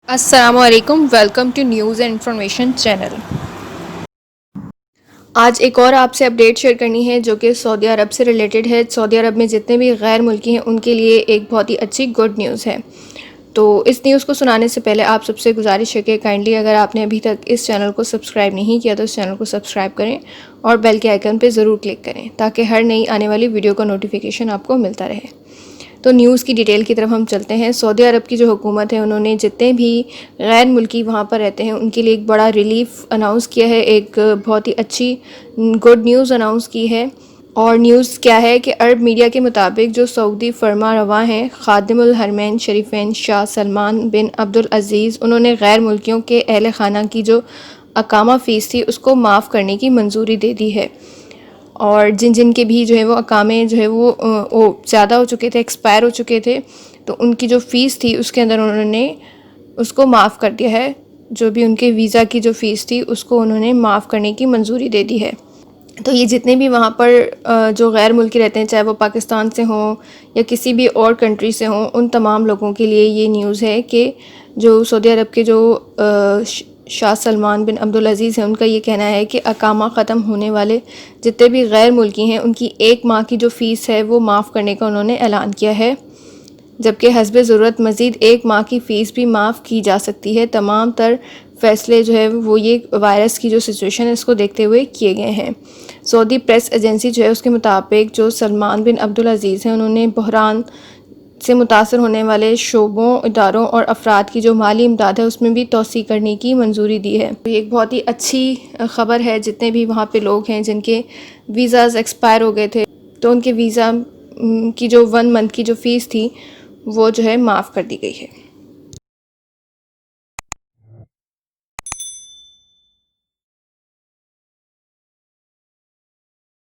अस्सलामुअलैकुम, welcome to news and information channel. आज एक और आपसे अपडेट शेयर करनी है जो कि सऊदी अरब से रिलेटेड है। सऊदी अरब में जितने भी गैर मुल्की हैं उनके लिए एक बहुत ही अच्छी गुड न्यूज़ है। तो इस न्यूज़ को सुनाने से पहले आप सबसे गुजारिश है कि काइंडली अगर आपने अभी तक इस चैनल को सब्सक्राइब नहीं किया तो इस चैनल को सब्सक्राइब करें और बेल के आइकन पर ज़रूर क्लिक करें ताकि हर नई आने वाली वीडियो का नोटिफिकेशन आपको मिलता रहे। तो न्यूज़ की डिटेल की तरफ हम चलते हैं। सऊदी अरब की जो हुकूमत है उन्होंने जितने भी गैर मुल्की वहाँ पर रहते हैं उनके लिए एक बड़ा रिलीफ अनाउंस किया है, एक बहुत ही अच्छी गुड न्यूज़ अनाउंस की है। और न्यूज़ क्या है कि अरब मीडिया के मुताबिक जो सऊदी फरमा रवा हैं खादिमुल हरमैन शरीफैन शाह सलमान बिन अब्दुल अज़ीज़, उन्होंने गैर मुल्कियों के अहल खाना की जो अकामा फ़ीस थी उसको माफ़ करने की मंजूरी दे दी है। और जिन जिन के भी जो है वो अकामे जो है वो ज़्यादा हो चुके थे, एक्सपायर हो चुके थे, तो उनकी जो फ़ीस थी उसके अंदर उन्होंने उसको माफ़ कर दिया है। जो भी उनके वीज़ा की जो फ़ीस थी उसको उन्होंने माफ़ करने की मंजूरी दे दी है। तो ये जितने भी वहाँ पर जो गैर मुल्की रहते हैं, चाहे वो पाकिस्तान से हों या किसी भी और कंट्री से हों, उन तमाम लोगों के लिए ये न्यूज़ है कि जो सऊदी अरब के जो शाह सलमान बिन अब्दुल अज़ीज़ हैं उनका ये कहना है कि अकामा ख़त्म होने वाले जितने भी गैर मुल्की हैं उनकी एक माह की जो फ़ीस है वो माफ़ करने का उन्होंने ऐलान किया है, जबकि हस्ब ज़रूरत मज़ीद एक माह की फ़ीस भी माफ़ की जा सकती है। तमाम तर फ़ैसले जो है वो ये वायरस की जो सिचुएशन है इसको देखते हुए किए गए हैं। सऊदी प्रेस एजेंसी जो है उसके मुताबिक जो सलमान बिन अब्दुल अज़ीज़ हैं उन्होंने बहरान से मुतासर होने वाले शोबों, इदारों और अफराद की जो माली इमदाद है उसमें भी तोसी करने की मंजूरी दी है। तो ये एक बहुत ही अच्छी ख़बर है। जितने भी वहाँ पे लोग हैं जिनके वीज़ाज़ एक्सपायर हो गए थे तो उनके वीज़ा की जो 1 मंथ की जो फ़ीस थी वो जो है माफ़ कर दी गई है।